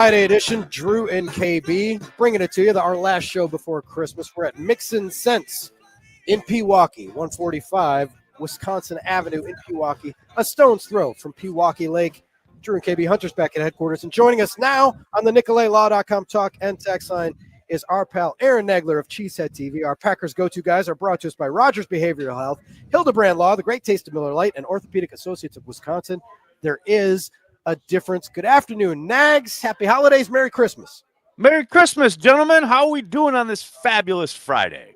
Friday edition, Drew and KB, bringing it to you. Our last show before Christmas. We're at Mixon Sense in Pewaukee, 145 Wisconsin Avenue in Pewaukee, a stone's throw from Pewaukee Lake. Drew and KB Hunters back at headquarters. And joining us now on the NicolaLaw.com talk and text line is our pal Aaron Nagler of Cheesehead TV. Our Packers go-to guys are brought to us by Rogers Behavioral Health, Hildebrand Law, The Great Taste of Miller Lite, and Orthopedic Associates of Wisconsin. There is a difference. Good afternoon, Nags. Happy holidays. Merry Christmas. Merry Christmas, gentlemen. How are we doing on this fabulous Friday?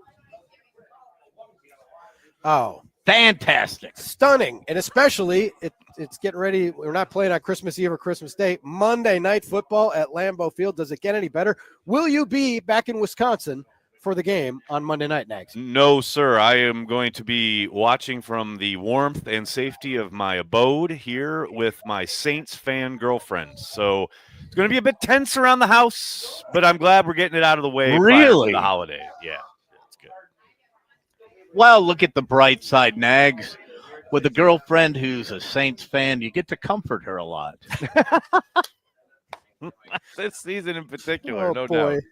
Oh, fantastic. Stunning. And especially, it's getting ready. We're not playing on Christmas Eve or Christmas Day. Monday Night Football at Lambeau Field. Does it get any better? Will you be back in Wisconsin for the game on Monday night, Nags? No, sir. I am going to be watching from the warmth and safety of my abode here with my Saints fan girlfriend. So it's going to be a bit tense around the house, but I'm glad we're getting it out of the way. Really? The holiday. Yeah, it's good. Well, look at the bright side, Nags. With a girlfriend who's a Saints fan, you get to comfort her a lot. This season in particular, no boy. doubt.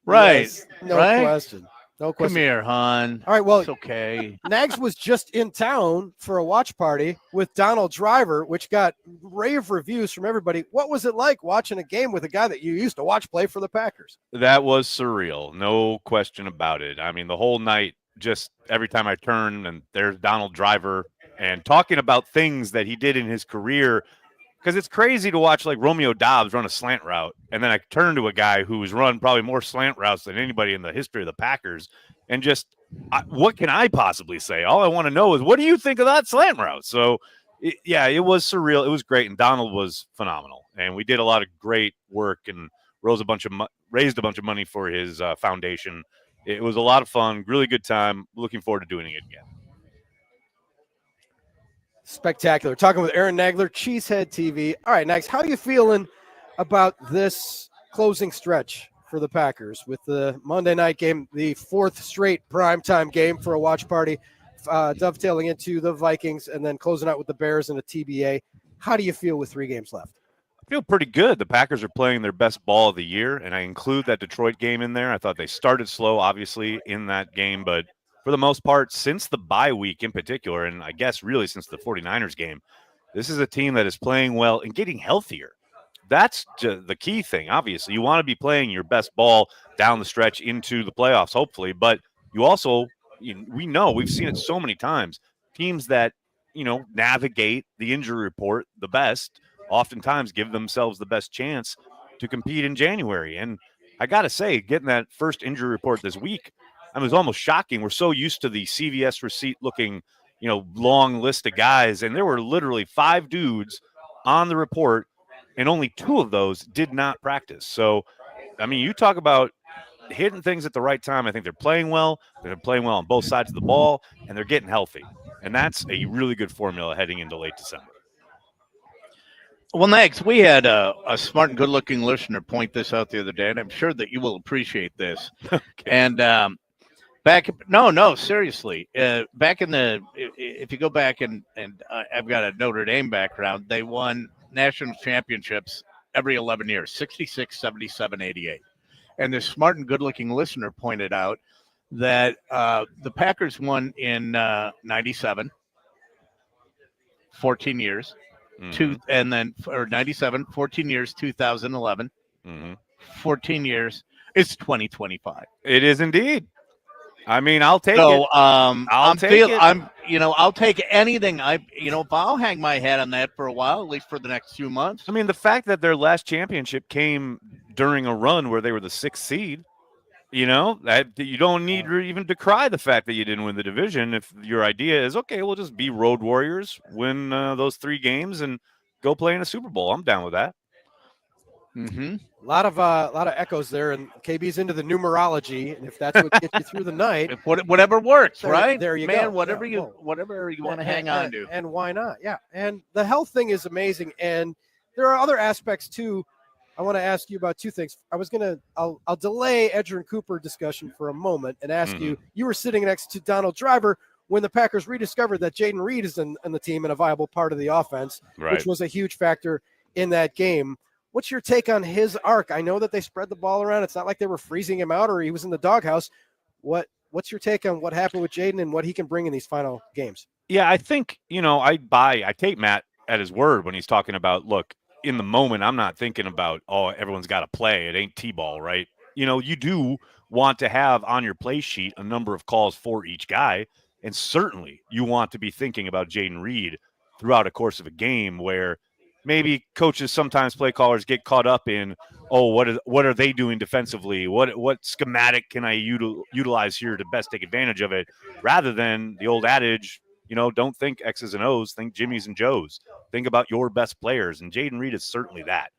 Right. Yes, no right? question. No question. Come here, hon. All right, well, it's okay. Nags was just in town for a watch party with Donald Driver, which got rave reviews from everybody. What was it like watching a game with a guy that you used to watch play for the Packers? That was surreal. No question about it. I mean, the whole night, just every time I turn and there's Donald Driver and talking about things that he did in his career, because it's crazy to watch like Romeo Doubs run a slant route. And then I turn to a guy who's run probably more slant routes than anybody in the history of the Packers. And just what can I possibly say? All I want to know is, what do you think of that slant route? So, it was surreal. It was great. And Donald was phenomenal. And we did a lot of great work and raised a bunch of money for his foundation. It was a lot of fun. Really good time. Looking forward to doing it again. Spectacular. Talking with Aaron Nagler, Cheesehead TV. All right, Nags, how are you feeling about this closing stretch for the Packers with the Monday night game, the fourth straight primetime game for a watch party, dovetailing into the Vikings and then closing out with the Bears and a TBA? How do you feel with 3 games left? I feel pretty good. The Packers are playing their best ball of the year, and I include that Detroit game in there. I thought they started slow, obviously, in that game, but for the most part, since the bye week in particular, and I guess really since the 49ers game, this is a team that is playing well and getting healthier. That's the key thing, obviously. You want to be playing your best ball down the stretch into the playoffs, hopefully, but you also, we know, we've seen it so many times, teams that, navigate the injury report the best, oftentimes give themselves the best chance to compete in January. And I got to say, getting that first injury report this week, it was almost shocking. We're so used to the CVS receipt looking, long list of guys. And there were literally 5 dudes on the report, and only 2 of those did not practice. So, I mean, you talk about hitting things at the right time. I think they're playing well. They're playing well on both sides of the ball, and they're getting healthy. And that's a really good formula heading into late December. Well, Nags, we had a smart and good-looking listener point this out the other day, and I'm sure that you will appreciate this. Okay. And seriously, back in if you go back and I've got a Notre Dame background, they won national championships every 11 years, 66, 77, 88. And this smart and good-looking listener pointed out that the Packers won in 97, 14 years. And then for 97, 14 years, 2011, 14 years, it's 2025. It is indeed. I mean, I'll take it. So I'll take anything. I'll hang my hat on that for a while, at least for the next few months. I mean, the fact that their last championship came during a run where they were the 6th seed, that you don't need to even decry the fact that you didn't win the division. If your idea is, okay, we'll just be road warriors, win those 3 games, and go play in a Super Bowl, I'm down with that. A lot of echoes there, and KB's into the numerology, and if that's what gets you through the night, whatever works, right? There you go. Whatever you want to hang on to, and why not? Yeah, and the health thing is amazing, and there are other aspects too. I want to ask you about 2 things. I'll delay Edgerrin Cooper discussion for a moment and ask you. You were sitting next to Donald Driver when the Packers rediscovered that Jaden Reed is in the team and a viable part of the offense, which was a huge factor in that game. What's your take on his arc? I know that they spread the ball around. It's not like they were freezing him out or he was in the doghouse. What's your take on what happened with Jaden and what he can bring in these final games? Yeah, I think, I take Matt at his word when he's talking about, look, in the moment, I'm not thinking about, oh, everyone's got to play. It ain't T-ball, right? You do want to have on your play sheet a number of calls for each guy. And certainly you want to be thinking about Jaden Reed throughout a course of a game where maybe coaches, sometimes play callers get caught up in, oh, what are they doing defensively? What schematic can I utilize here to best take advantage of it? Rather than the old adage, don't think X's and O's, think Jimmy's and Joe's. Think about your best players. And Jaden Reed is certainly that.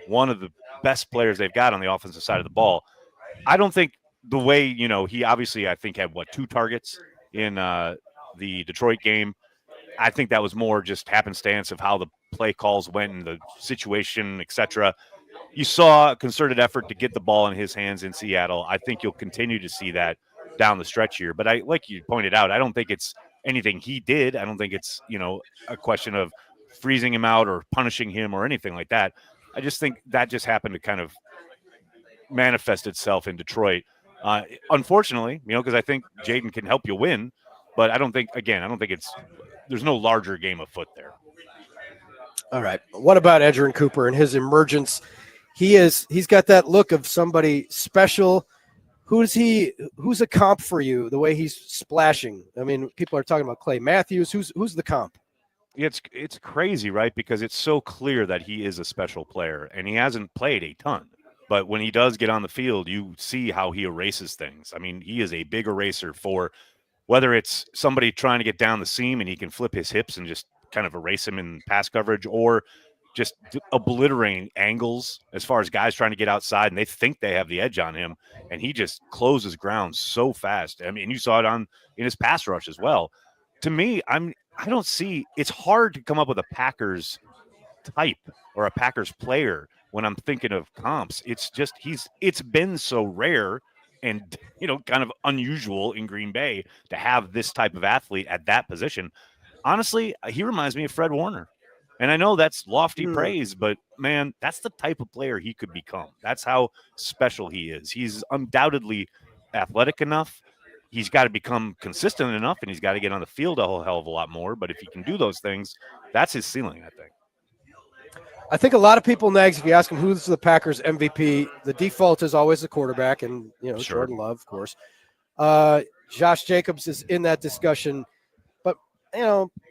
One of the best players they've got on the offensive side of the ball. I don't think the way, he obviously, I think, had 2 targets in the Detroit game. I think that was more just happenstance of how the play calls went and the situation, etc. You saw a concerted effort to get the ball in his hands in Seattle. I think you'll continue to see that down the stretch here. But like you pointed out, I don't think it's anything he did. I don't think it's, a question of freezing him out or punishing him or anything like that. I just think that just happened to kind of manifest itself in Detroit. Unfortunately, because I think Jaden can help you win, but I don't think there's no larger game afoot there. All right. What about Edgerrin Cooper and his emergence? He's got that look of somebody special. Who's a comp for you, the way he's splashing? I mean, people are talking about Clay Matthews. Who's the comp? It's crazy, right? Because it's so clear that he is a special player, and he hasn't played a ton. But when he does get on the field, you see how he erases things. I mean, he is a big eraser for whether it's somebody trying to get down the seam and he can flip his hips and just kind of erase him in pass coverage, or just obliterating angles as far as guys trying to get outside and they think they have the edge on him, and he just closes ground so fast. I mean, you saw it in his pass rush as well. To me, I don't see, it's hard to come up with a Packers type or a Packers player when I'm thinking of comps. It's just it's been so rare and kind of unusual in Green Bay to have this type of athlete at that position. Honestly, he reminds me of Fred Warner. And I know that's lofty praise, but man, that's the type of player he could become. That's how special he is. He's undoubtedly athletic enough. He's got to become consistent enough, and he's got to get on the field a whole hell of a lot more. But if he can do those things, that's his ceiling, I think. I think a lot of people, Nags, if you ask them who's the Packers MVP, the default is always the quarterback, and Sure. Jordan Love, of course. Josh Jacobs is in that discussion, but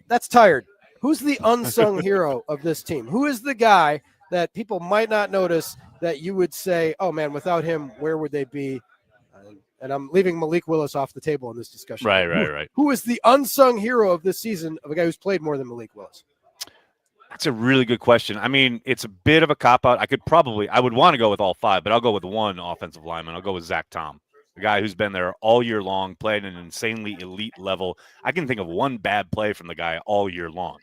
that's tired. Who's the unsung hero of this team? Who is the guy that people might not notice that you would say, oh man, without him, where would they be? And I'm leaving Malik Willis off the table in this discussion. Right. Who is the unsung hero of this season of a guy who's played more than Malik Willis? That's a really good question. I mean, it's a bit of a cop-out. I would want to go with all 5, but I'll go with one offensive lineman. I'll go with Zach Tom, the guy who's been there all year long, played at an insanely elite level. I can think of one bad play from the guy all year long.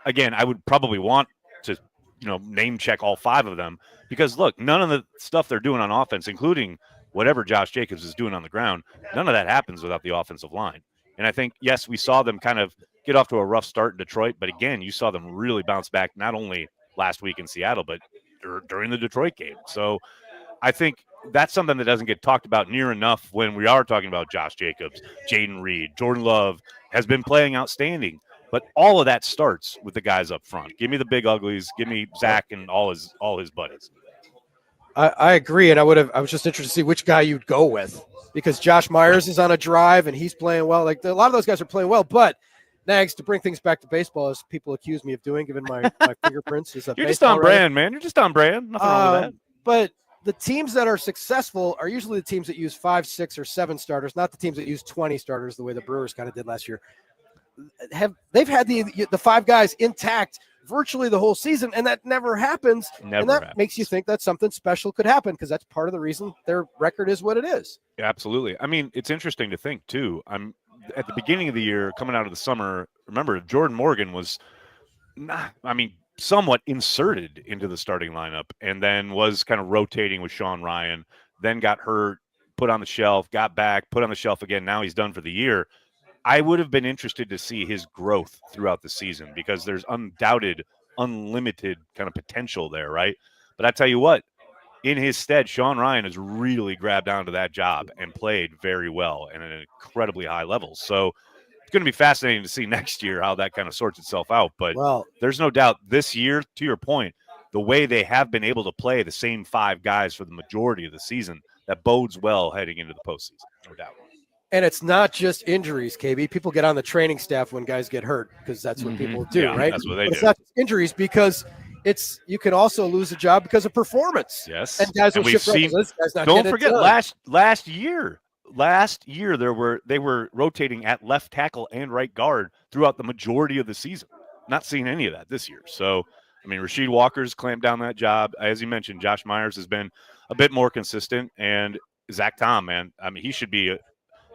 Again, I would probably want to, name check all 5 of them because, look, none of the stuff they're doing on offense, including whatever Josh Jacobs is doing on the ground, none of that happens without the offensive line. And I think, yes, we saw them kind of get off to a rough start in Detroit, but again, you saw them really bounce back not only last week in Seattle, but during the Detroit game. So I think that's something that doesn't get talked about near enough when we are talking about Josh Jacobs, Jaden Reed, Jordan Love has been playing outstanding. But all of that starts with the guys up front. Give me the big uglies. Give me Zach and all his buddies. I agree, and I was just interested to see which guy you'd go with because Josh Myers is on a drive and he's playing well. Like a lot of those guys are playing well, but Nags, to bring things back to baseball, as people accuse me of doing, given my fingerprints, is a You're just on brand, man. You're just on brand. Nothing wrong with that. But the teams that are successful are usually the teams that use 5, 6, or 7 starters, not the teams that use 20 starters the way the Brewers kind of did last year. They've had the 5 guys intact virtually the whole season, and that never happens. Makes you think that something special could happen because that's part of the reason their record is what it is. Yeah, absolutely. I mean, it's interesting to think too. At the beginning of the year, coming out of the summer, remember Jordan Morgan was somewhat inserted into the starting lineup and then was kind of rotating with Sean Ryan, then got hurt, put on the shelf, got back, put on the shelf again. Now he's done for the year. I would have been interested to see his growth throughout the season because there's undoubted, unlimited kind of potential there, right? But I tell you what, in his stead, Sean Ryan has really grabbed onto that job and played very well and at an incredibly high level. So it's going to be fascinating to see next year how that kind of sorts itself out. But there's no doubt this year, to your point, the way they have been able to play the same 5 guys for the majority of the season, that bodes well heading into the postseason, no doubt. And it's not just injuries, KB. People get on the training staff when guys get hurt because that's what people do, right? That's what they do. It's not just injuries because you can also lose a job because of performance. Yes. And guys will shift seen, this guy's not don't forget last year they were rotating at left tackle and right guard throughout the majority of the season. Not seeing any of that this year. So, I mean, Rasheed Walker's clamped down that job. As you mentioned, Josh Myers has been a bit more consistent, and Zach Tom, man, I mean, he should be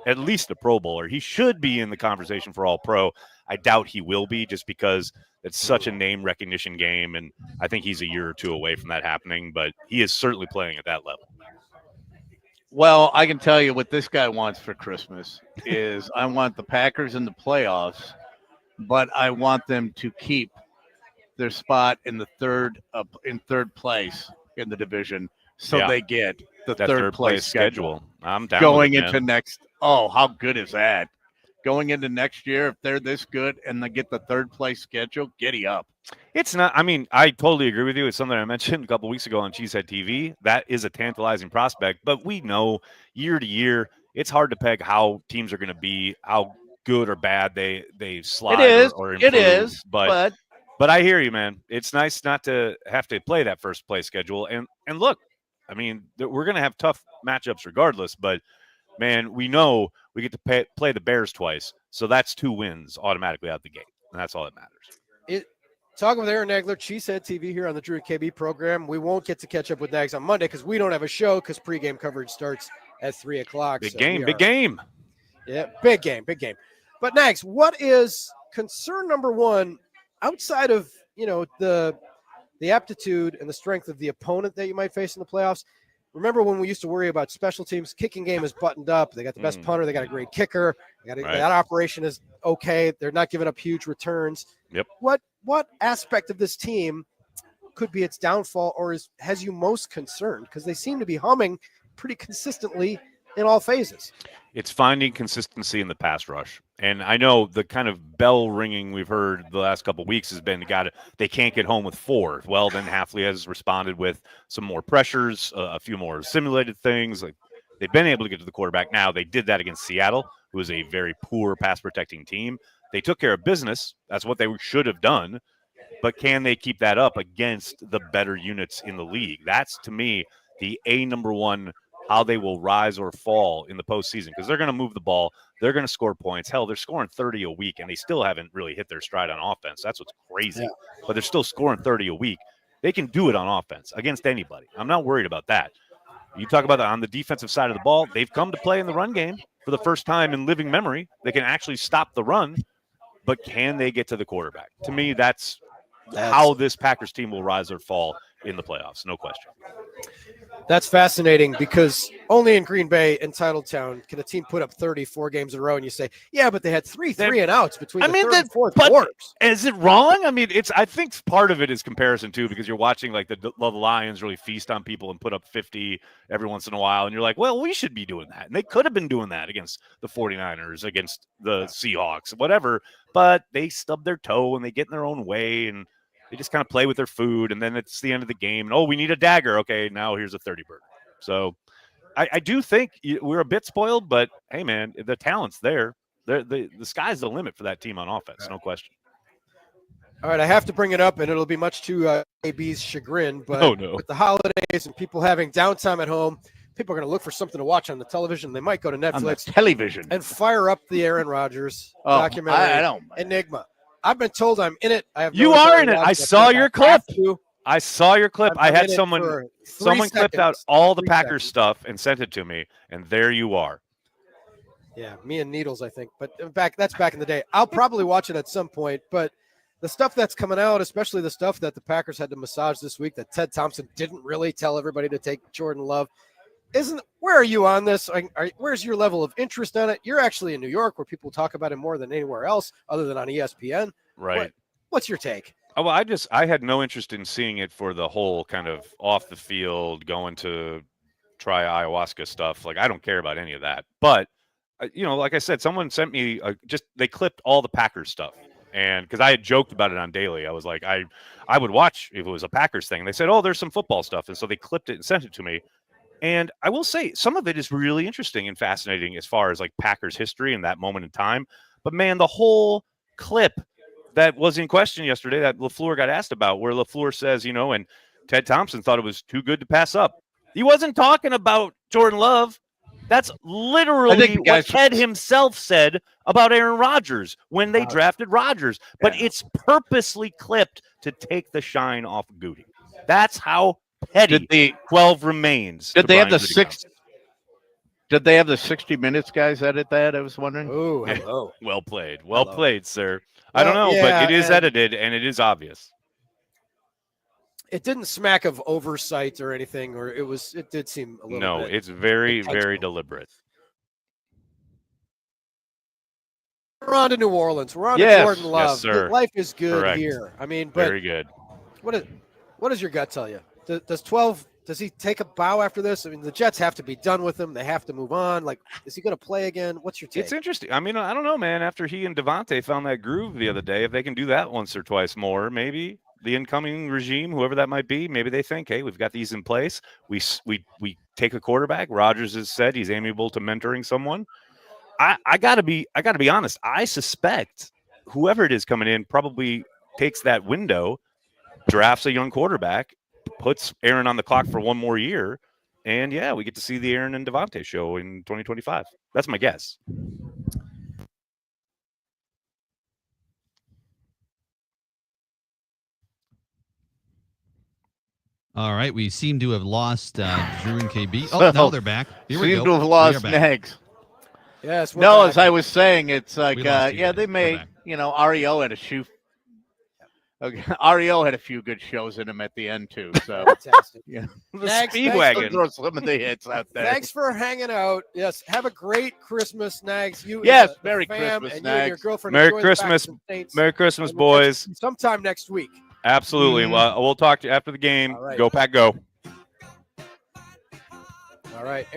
at least a Pro Bowler. He should be in the conversation for All-Pro. I doubt he will be just because it's such a name recognition game, and I think he's a year or two away from that happening, but he is certainly playing at that level. Well, I can tell you what this guy wants for Christmas is I want the Packers in the playoffs, but I want them to keep their spot in the third place in the division, so they get the third place schedule. I'm down going with it, into next. Oh, how good is that? Going into next year, if they're this good and they get the third place schedule, giddy up. It's not. I mean, I totally agree with you. It's something I mentioned a couple weeks ago on Cheesehead TV. That is a tantalizing prospect, but we know year to year it's hard to peg how teams are going to be, how good or bad they slide. Or improve. It is, but I hear you, man. It's nice not to have to play that first place schedule. And look, I mean, we're going to have tough matchups regardless, but man, we know we get to play the Bears twice, so that's 2 wins automatically out the gate, and that's all that matters. Talking with Aaron Nagler, Cheesehead TV here on the Drew and KB program. We won't get to catch up with Nags on Monday because we don't have a show because pregame coverage starts at 3 o'clock. Big game. Yeah, big game. But Nags, what is concern number one outside of the aptitude and the strength of the opponent that you might face in the playoffs? Remember when we used to worry about special teams? Kicking game is buttoned up. They got the best punter. They got a great kicker. That operation is okay. They're not giving up huge returns. Yep. What aspect of this team could be its downfall or has you most concerned? Because they seem to be humming pretty consistently in all phases. It's finding consistency in the pass rush. And I know the kind of bell ringing we've heard the last couple of weeks has been they can't get home with 4. Well, then Hafley has responded with some more pressures, a few more simulated things. Like they've been able to get to the quarterback. Now they did that against Seattle, who is a very poor pass protecting team. They took care of business. That's what they should have done. But can they keep that up against the better units in the league? That's, to me, the number one, how they will rise or fall in the postseason, because they're going to move the ball. They're going to score points. Hell, they're scoring 30 a week, and they still haven't really hit their stride on offense. That's what's crazy. Yeah. But they're still scoring 30 a week. They can do it on offense against anybody. I'm not worried about that. You talk about that on the defensive side of the ball. They've come to play in the run game for the first time in living memory. They can actually stop the run, but can they get to the quarterback? To me, that's how this Packers team will rise or fall in the playoffs. No question. That's fascinating because only in Green Bay and Titletown can a team put up 34 games in a row and you say, yeah, but they had three and outs between the third and fourth quarters. Is it wrong? I mean, I think part of it is comparison too, because you're watching like the Lions really feast on people and put up 50 every once in a while. And you're like, well, we should be doing that. And they could have been doing that against the 49ers, against the Seahawks, whatever, but they stub their toe and they get in their own way and they just kind of play with their food, and then it's the end of the game. And, we need a dagger. Okay, now here's a 30-burger. So I do think we're a bit spoiled, but, hey, man, the talent's there. The sky's the limit for that team on offense, no question. All right, I have to bring it up, and it'll be much to AB's chagrin, but with the holidays and people having downtime at home, people are going to look for something to watch on the television. They might go to Netflix. On the television. And fire up the Aaron Rodgers documentary, I don't. Enigma. I've been told I'm in it. You are in it. I saw your clip. I saw your clip. I had someone clipped out all the Packers stuff and sent it to me, and there you are. Yeah, me and Needles, I think. But that's back in the day. I'll probably watch it at some point, but the stuff that's coming out, especially the stuff that the Packers had to massage this week that Ted Thompson didn't really tell everybody to take Jordan Love, where are you on this? Where's your level of interest on it? You're actually in New York where people talk about it more than anywhere else other than on ESPN. Right. What's your take? Well, I had no interest in seeing it for the whole kind of off the field, going to try ayahuasca stuff. Like, I don't care about any of that. But, like I said, someone sent me they clipped all the Packers stuff. And because I had joked about it on Daily, I was like, I would watch if it was a Packers thing. And they said, oh, there's some football stuff. And so they clipped it and sent it to me. And I will say some of it is really interesting and fascinating as far as like Packers history and that moment in time. But man, the whole clip that was in question yesterday that LaFleur got asked about, where LaFleur says, and Ted Thompson thought it was too good to pass up. He wasn't talking about Jordan Love. That's literally what Ted himself said about Aaron Rodgers when they drafted Rodgers. But it's purposely clipped to take the shine off of Goody. That's how petty 12 remains. Did they have the 6? Did they have the 60 Minutes guys edit that? I was wondering. Oh, hello. Well played. Well played, sir. I don't know, but it is edited and it is obvious. It didn't smack of oversight or anything, or it did seem a little No, bit. it's very, very deliberate. We're on to New Orleans. We're on to Jordan Love. Yes, sir. Life is good Correct. here. I mean, but very good. What does your gut tell you? Does he take a bow after this? I mean, the Jets have to be done with him. They have to move on. Like, is he going to play again? What's your take? It's interesting. I mean, I don't know, man. After he and Devontae found that groove the other day, if they can do that once or twice more, maybe the incoming regime, whoever that might be, maybe they think, hey, we've got these in place. We take a quarterback. Rodgers has said he's amiable to mentoring someone. I gotta be honest. I suspect whoever it is coming in probably takes that window, drafts a young quarterback, puts Aaron on the clock for one more year, and we get to see the Aaron and Devontae show in 2025. That's my guess. All right, we seem to have lost Drew and KB. Oh, now they're back. Here we go. Seem to have lost Nags. Yes. No, as I was saying, it's like, they may, REO had a shoe. Okay. REO had a few good shows in him at the end, too. So, fantastic. The Speedwagon. Throw some of the hits out there. Thanks for hanging out. Yes. Have a great Christmas, Nags. Merry Christmas, and Nags. You and your girlfriend. Merry Christmas. Merry Christmas, boys. Sometime next week. Absolutely. Well, we'll talk to you after the game. All right. Go, Pack, go. All right.